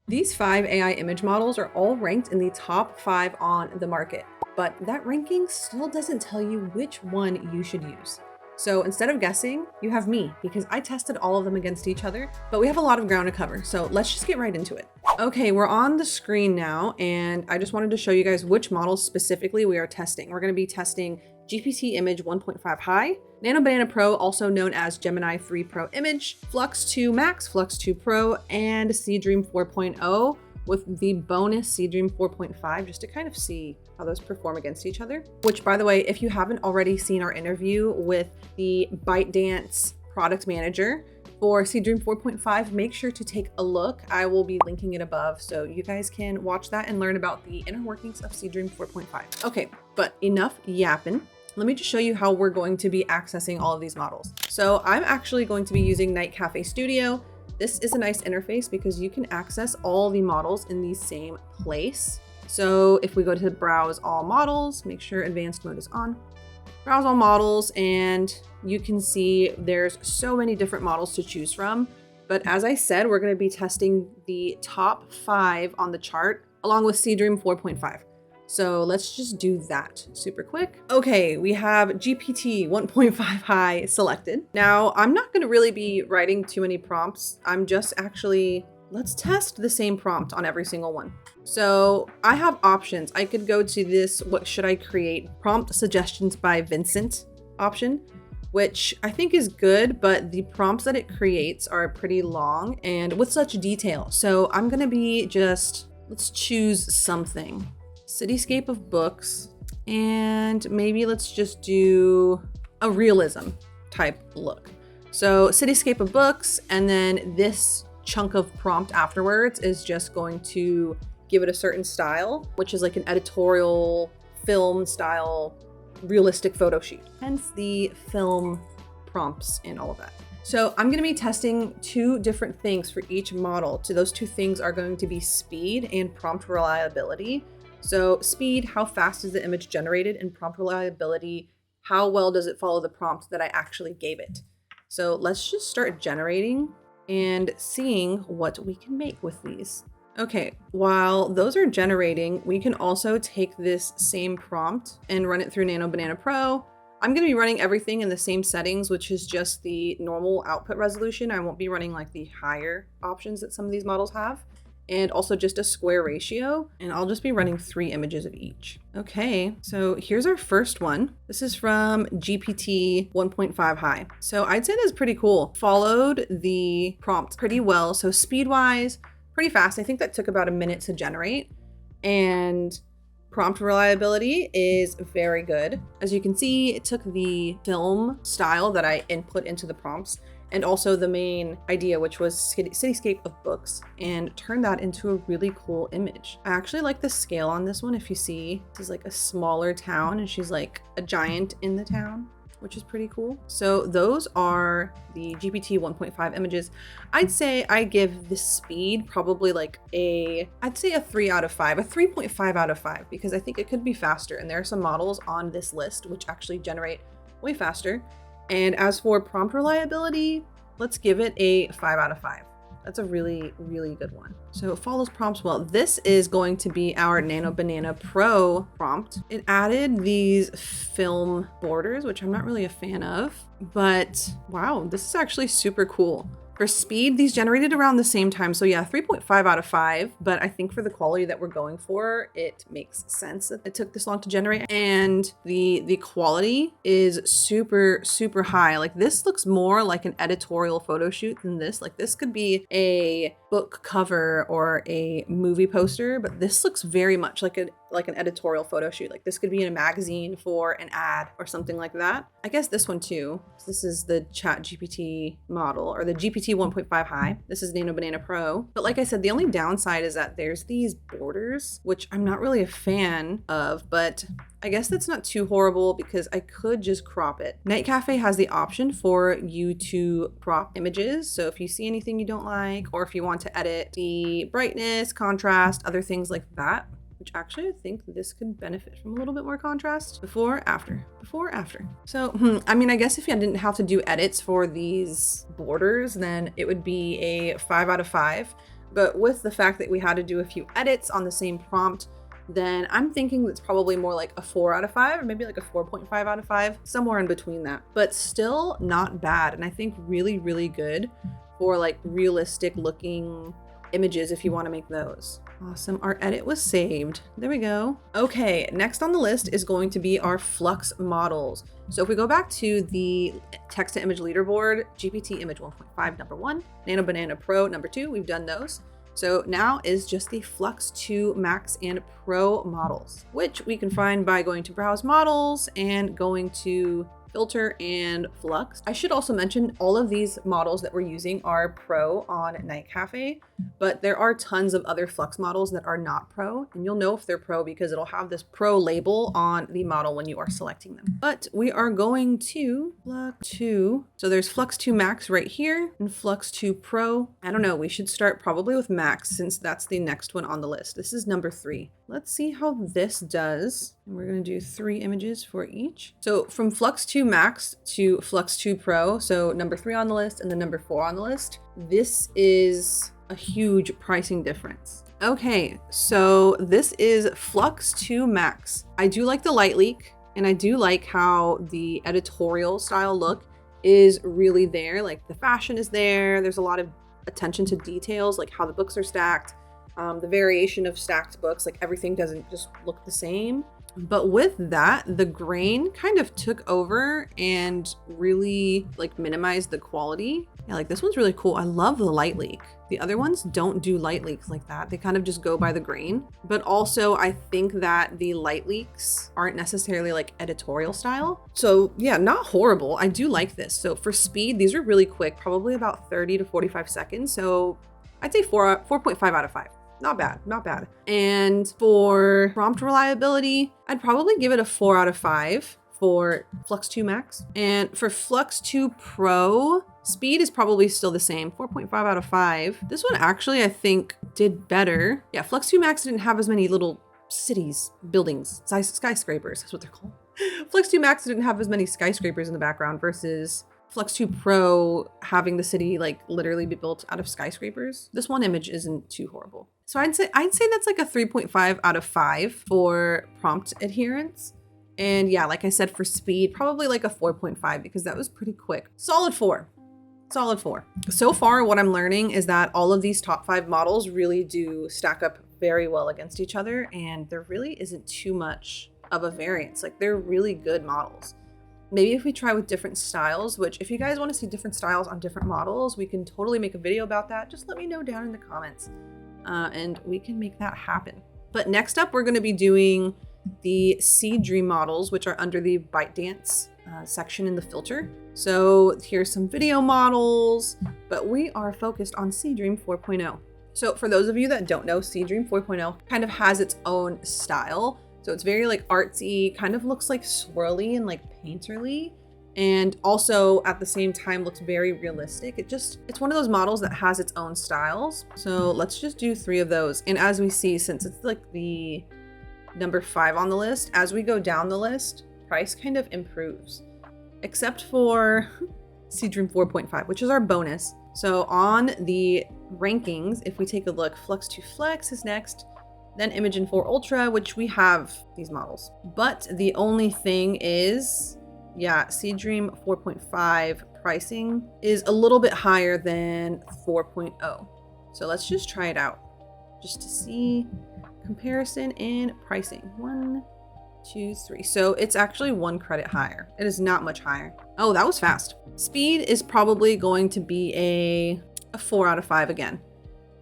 These 5 AI image models are all ranked in the top 5 on the market, but that ranking still doesn't tell you which one you should use. So instead of guessing, you have me, because I tested all of them against each other, but we have a lot of ground to cover, so let's just get right into it. Okay, we're on the screen now, and I just wanted to show you guys which models specifically we are testing. We're gonna be testing GPT Image 1.5 High, Nano Banana Pro, also known as Gemini 3 Pro Image, Flux 2 Max, Flux 2 Pro, and Seedream 4.0, with the bonus Seedream 4.5, just to kind of see how those perform against each other. Which, by the way, if you haven't already seen our interview with the ByteDance product manager for Seedream 4.5, make sure to take a look. I will be linking it above so you guys can watch that and learn about the inner workings of Seedream 4.5. Okay, but enough yapping. Let me just show you how we're going to be accessing all of these models. So I'm actually going to be using NightCafe Studio. This is a nice interface because you can access all the models in the same place. So if we go to browse all models, make sure advanced mode is on, browse all models, and you can see there's so many different models to choose from. But as I said, we're going to be testing the top 5 on the chart along with Seedream 4.5. So let's just do that super quick. Okay, we have GPT 1.5 High selected. Now, I'm not gonna really be writing too many prompts. I'm just actually, let's test the same prompt on every single one. So I have options. I could go to this, what should I create? Prompt suggestions by Vincent option, which I think is good, but the prompts that it creates are pretty long and with such detail. So I'm gonna be just, let's choose something. Cityscape of books, and maybe let's just do a realism type look. So cityscape of books, and then this chunk of prompt afterwards is just going to give it a certain style, which is like an editorial film style realistic photo shoot, hence the film prompts and all of that. So I'm going to be testing 2 different things for each model. So those 2 things are going to be speed and prompt reliability. So speed, how fast is the image generated, and prompt reliability, how well does it follow the prompt that I actually gave it? So let's just start generating and seeing what we can make with these. Okay, while those are generating, we can also take this same prompt and run it through Nano Banana Pro. I'm going to be running everything in the same settings, which is just the normal output resolution. I won't be running like the higher options that some of these models have. And also just a square ratio, and I'll just be running 3 images of each. Okay, so here's our first one. This is from GPT 1.5 High. So I'd say that's pretty cool. Followed the prompt pretty well. So speed-wise, pretty fast. I think that took about a minute to generate. And prompt reliability is very good. As you can see, it took the film style that I input into the prompts and also the main idea, which was cityscape of books, and turn that into a really cool image. I actually like the scale on this one. If you see, this is like a smaller town and she's like a giant in the town, which is pretty cool. So those are the GPT 1.5 images. I'd say I give the speed probably like I'd say a 3 out of 5, a 3.5 out of 5, because I think it could be faster. And there are some models on this list which actually generate way faster. And as for prompt reliability, let's give it a 5 out of 5. That's a really, really good one. So it follows prompts well. This is going to be our Nano Banana Pro prompt. It added these film borders, which I'm not really a fan of, but wow, this is actually super cool. For speed, these generated around the same time. So yeah, 3.5 out of 5, but I think for the quality that we're going for, it makes sense that it took this long to generate. And the quality is super, super high. Like this looks more like an editorial photo shoot than this. Like this could be a book cover or a movie poster, but this looks very much like an editorial photo shoot. Like this could be in a magazine for an ad or something like that. I guess this one too. This is the Chat GPT model, or the GPT 1.5 High. This is Nano Banana Pro. But like I said, the only downside is that there's these borders, which I'm not really a fan of, but I guess that's not too horrible because I could just crop it. NightCafe has the option for you to crop images. So if you see anything you don't like, or if you want to edit the brightness, contrast, other things like that, which actually I think this could benefit from a little bit more contrast. Before, after. So, I mean, I guess if I didn't have to do edits for these borders, then it would be a 5 out of 5. But with the fact that we had to do a few edits on the same prompt, then I'm thinking that's probably more like a 4 out of 5, or maybe like a 4.5 out of 5, somewhere in between that. But still not bad, and I think really, really good for like realistic looking images if you want to make those. Awesome, our edit was saved. There we go. Okay, next on the list is going to be our Flux models. So if we go back to the text to image leaderboard, GPT image 1.5 number 1, Nano Banana Pro number 2, we've done those. So now is just the Flux 2 Max and Pro models, which we can find by going to browse models and going to filter and Flux. I should also mention all of these models that we're using are Pro on NightCafe, but there are tons of other Flux models that are not Pro, and you'll know if they're Pro because it'll have this Pro label on the model when you are selecting them. But we are going to Flux 2. So there's Flux 2 Max right here and Flux 2 Pro. I don't know, we should start probably with Max since that's the next one on the list. This is number 3. Let's see how this does. And we're going to do 3 images for each. So from Flux 2 Max to Flux 2 Pro, so number 3 on the list and then number 4 on the list, this is a huge pricing difference. Okay, so this is Flux 2 Max. I do like the light leak, and I do like how the editorial style look is really there. Like the fashion is there. There's a lot of attention to details, like how the books are stacked. The variation of stacked books, like everything doesn't just look the same. But with that, the grain kind of took over and really like minimized the quality. Yeah, like this one's really cool. I love the light leak. The other ones don't do light leaks like that. They kind of just go by the grain. But also I think that the light leaks aren't necessarily like editorial style. So yeah, not horrible. I do like this. So for speed, these are really quick, probably about 30 to 45 seconds. So I'd say 4.5 out of 5. Not bad, not bad. And for prompt reliability, I'd probably give it a 4 out of 5 for Flux 2 Max. And for Flux 2 Pro, speed is probably still the same, 4.5 out of 5. This one actually, I think, did better. Yeah, Flux 2 Max didn't have as many little cities, buildings, skyscrapers, that's what they're called. Flux 2 Max didn't have as many skyscrapers in the background versus Flux 2 Pro having the city like literally be built out of skyscrapers. This one image isn't too horrible. So I'd say that's like a 3.5 out of 5 for prompt adherence. And yeah, like I said, for speed, probably like a 4.5 because that was pretty quick. Solid 4. Solid 4. So far, what I'm learning is that all of these top 5 models really do stack up very well against each other, and there really isn't too much of a variance. Like they're really good models. Maybe if we try with different styles, which if you guys want to see different styles on different models, we can totally make a video about that. Just let me know down in the comments and we can make that happen. But next up, we're going to be doing the Seedream models, which are under the ByteDance section in the filter. So here's some video models, but we are focused on Seedream 4.0. So for those of you that don't know, Seedream 4.0 kind of has its own style. So it's very like artsy, kind of looks like swirly and like painterly, and also at the same time looks very realistic. It's one of those models that has its own styles. So let's just do 3 of those. And as we see, since it's like the number 5 on the list, as we go down the list, price kind of improves, except for Seedream 4.5, which is our bonus. So on the rankings, if we take a look, Flux 2 Flex is next, then Imagen 4 Ultra, which we have these models. But the only thing is, yeah, Seedream 4.5 pricing is a little bit higher than 4.0. So let's just try it out just to see comparison in pricing. 1, 2, 3. So it's actually 1 credit higher. It is not much higher. Oh, that was fast. Speed is probably going to be a 4 out of 5 again.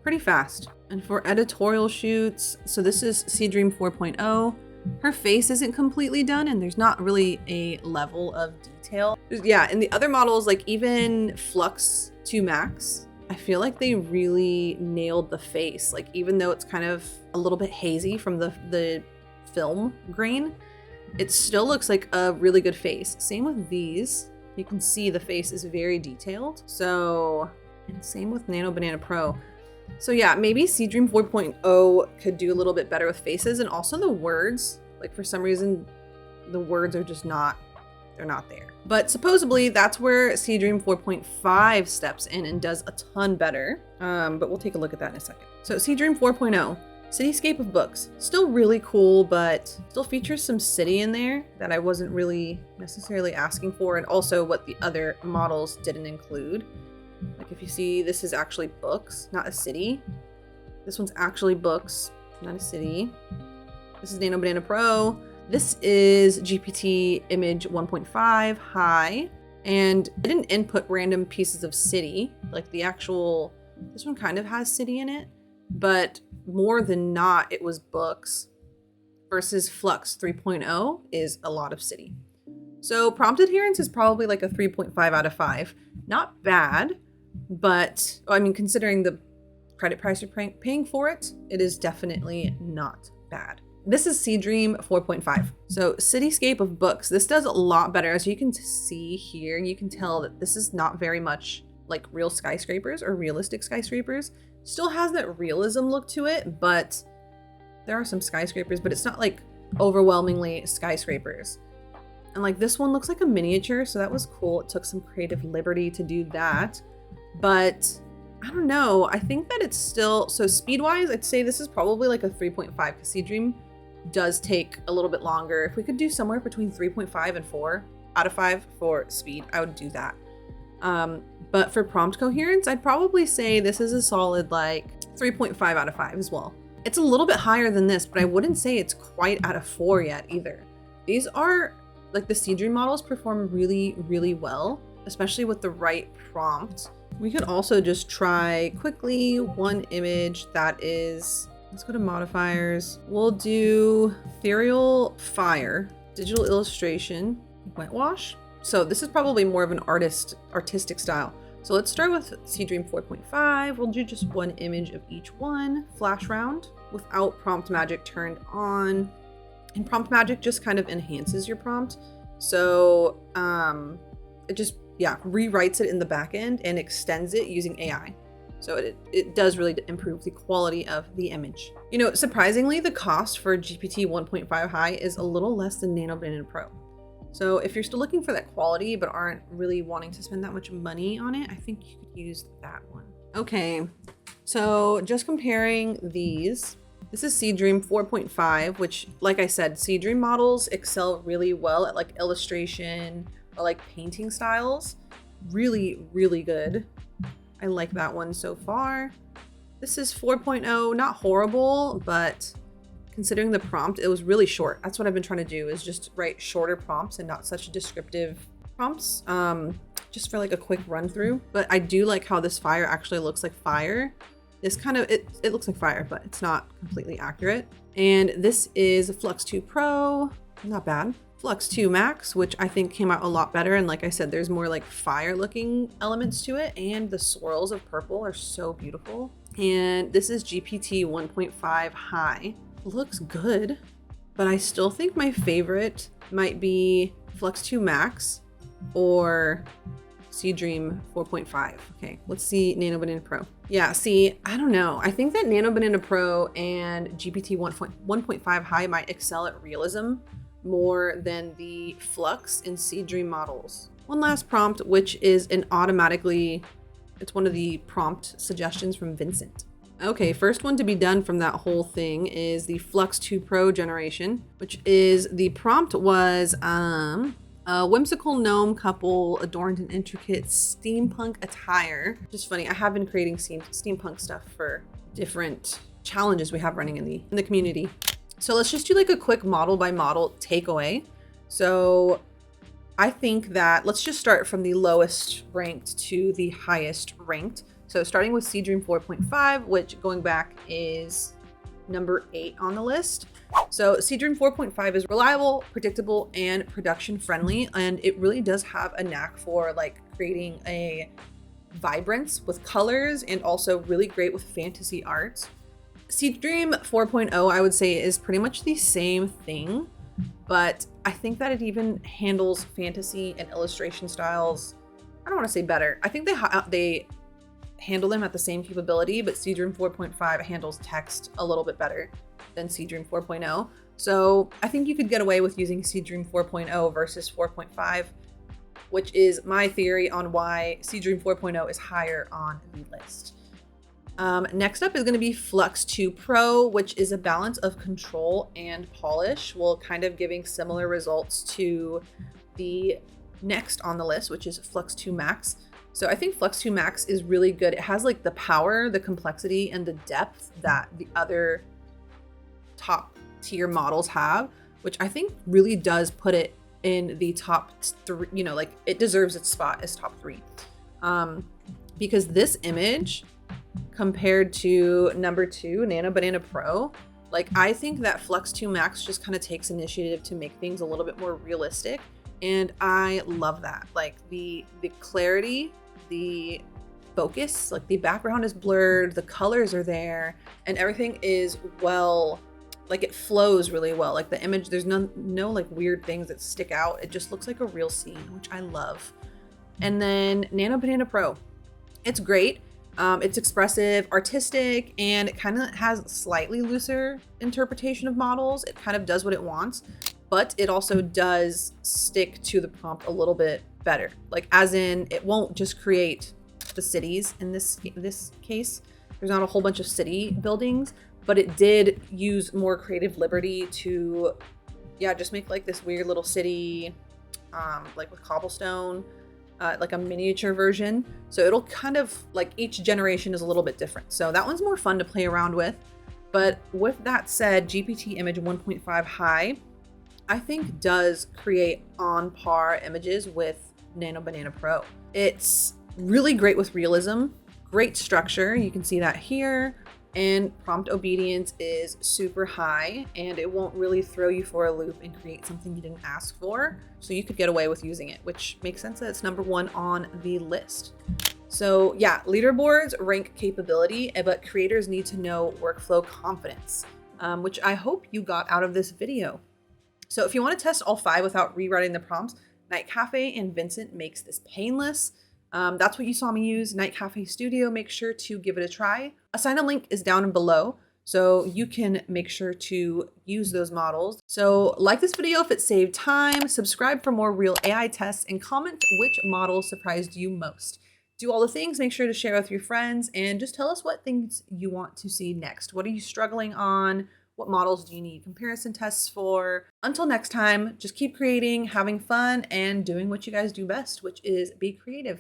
Pretty fast. And for editorial shoots, so this is Seedream 4.0. Her face isn't completely done and there's not really a level of detail. Yeah, and the other models, like even Flux 2 Max, I feel like they really nailed the face. Like even though it's kind of a little bit hazy from the film grain, it still looks like a really good face. Same with these. You can see the face is very detailed. So, and same with Nano Banana Pro. So yeah, maybe Seedream 4.0 could do a little bit better with faces, and also the words. Like for some reason, the words are just not they're not there. But supposedly that's where Seedream 4.5 steps in and does a ton better. But we'll take a look at that in a second. So Seedream 4.0, Cityscape of Books, still really cool, but still features some city in there that I wasn't really necessarily asking for, and also what the other models didn't include. Like if you see, this is actually books, not a city. This one's actually books, not a city. This is Nano Banana Pro. This is GPT image 1.5 high, and it didn't input random pieces of city. Like the actual, this one kind of has city in it, but more than not, it was books, versus Flux 3.0 is a lot of city. So prompt adherence is probably like a 3.5 out of 5. Not bad, but I mean, considering the credit price you're paying for it, it is definitely not bad. This is Seedream 4.5. So Cityscape of Books. This does a lot better. As you can see here, you can tell that this is not very much like real skyscrapers or realistic skyscrapers. Still has that realism look to it, but there are some skyscrapers, but it's not like overwhelmingly skyscrapers. And like this one looks like a miniature, so that was cool. It took some creative liberty to do that. But I don't know. I think that it's still, so speed-wise, I'd say this is probably like a 3.5 because Seedream does take a little bit longer. If we could do somewhere between 3.5 and 4 out of 5 for speed, I would do that. But for prompt coherence, I'd probably say this is a solid like 3.5 out of 5 as well. It's a little bit higher than this, but I wouldn't say it's quite out of 4 yet either. These are like the Seedream models perform really, really well, especially with the right prompt. We could also just try quickly one image that is, let's go to modifiers. We'll do ethereal fire, digital illustration, wet wash. So this is probably more of an artistic style. So let's start with Seedream 4.5. We'll do just one image of each one, flash round without prompt magic turned on. And prompt magic just kind of enhances your prompt. So it just, yeah, rewrites it in the back end and extends it using AI. So it does really improve the quality of the image. You know, surprisingly, the cost for GPT 1.5 high is a little less than Nano Banana Pro. So if you're still looking for that quality but aren't really wanting to spend that much money on it, I think you could use that one. Okay, so just comparing these, this is Seedream 4.5, which, like I said, Seedream models excel really well at like illustration or like painting styles. Really, really good. I like that one so far. This is 4.0, not horrible, but considering the prompt, it was really short. That's what I've been trying to do, is just write shorter prompts and not such descriptive prompts, just for like a quick run through. But I do like how this fire actually looks like fire. This kind of, it looks like fire, but it's not completely accurate. And this is Flux 2 Pro, not bad. Flux 2 Max, which I think came out a lot better. And like I said, there's more like fire looking elements to it. And the swirls of purple are so beautiful. And this is GPT 1.5 high. Looks good, but I still think my favorite might be Flux 2 Max or Seedream 4.5. Okay, let's see Nano Banana Pro. Yeah, see, I don't know. I think that Nano Banana Pro and GPT 1.5 high might excel at realism more than the Flux and Seedream models. One last prompt, which is it's one of the prompt suggestions from Vincent. Okay, first one to be done from that whole thing is the Flux 2 Pro generation, which is, the prompt was a whimsical gnome couple adorned in intricate steampunk attire. Just funny, I have been creating steampunk stuff for different challenges we have running in the community. So let's just do like a quick model by model takeaway. So I think that let's just start from the lowest ranked to the highest ranked. So starting with Seedream 4.5, which going back is number 8 on the list. So Seedream 4.5 is reliable, predictable, and production friendly. And it really does have a knack for like creating a vibrance with colors and also really great with fantasy art. Seedream 4.0, I would say, is pretty much the same thing, but I think that it even handles fantasy and illustration styles. I don't want to say better. I think they handle them at the same capability, but Seedream 4.5 handles text a little bit better than Seedream 4.0. So I think you could get away with using Seedream 4.0 versus 4.5, which is my theory on why Seedream 4.0 is higher on the list. Next up is going to be Flux 2 Pro, which is a balance of control and polish, while kind of giving similar results to the next on the list, which is Flux 2 Max. So I think Flux 2 Max is really good. It has like the power, the complexity, and the depth that the other top tier models have, which I think really does put it in the top three, you know, like it deserves its spot as top 3. Because this image compared to number 2, Nano Banana Pro, like I think that Flux 2 Max just kind of takes initiative to make things a little bit more realistic. And I love that. Like the clarity, the focus, like the background is blurred, the colors are there, and everything is well, like it flows really well. Like the image, there's no like weird things that stick out. It just looks like a real scene, which I love. And then Nano Banana Pro, it's great. It's expressive, artistic, and it kind of has slightly looser interpretation of models. It kind of does what it wants, but it also does stick to the prompt a little bit better. Like as in, it won't just create the cities in this case. There's not a whole bunch of city buildings, but it did use more creative liberty to, yeah, just make like this weird little city, like with cobblestone. Like a miniature version. So it'll kind of like each generation is a little bit different. So that one's more fun to play around with. But with that said, GPT Image 1.5 High, I think does create on par images with Nano Banana Pro. It's really great with realism, great structure. You can see that here. And prompt obedience is super high, and it won't really throw you for a loop and create something you didn't ask for. So you could get away with using it, which makes sense that it's number 1 on the list. So yeah, leaderboards rank capability, but creators need to know workflow confidence, which I hope you got out of this video. So if you want to test all 5 without rewriting the prompts, NightCafe and Vincent makes this painless. That's what you saw me use, NightCafe Studio. Make sure to give it a try. A sign-up link is down below, so you can make sure to use those models. So like this video if it saved time, subscribe for more real AI tests, and comment which model surprised you most. Do all the things, make sure to share with your friends, and just tell us what things you want to see next. What are you struggling on? What models do you need comparison tests for? Until next time, just keep creating, having fun, and doing what you guys do best, which is be creative.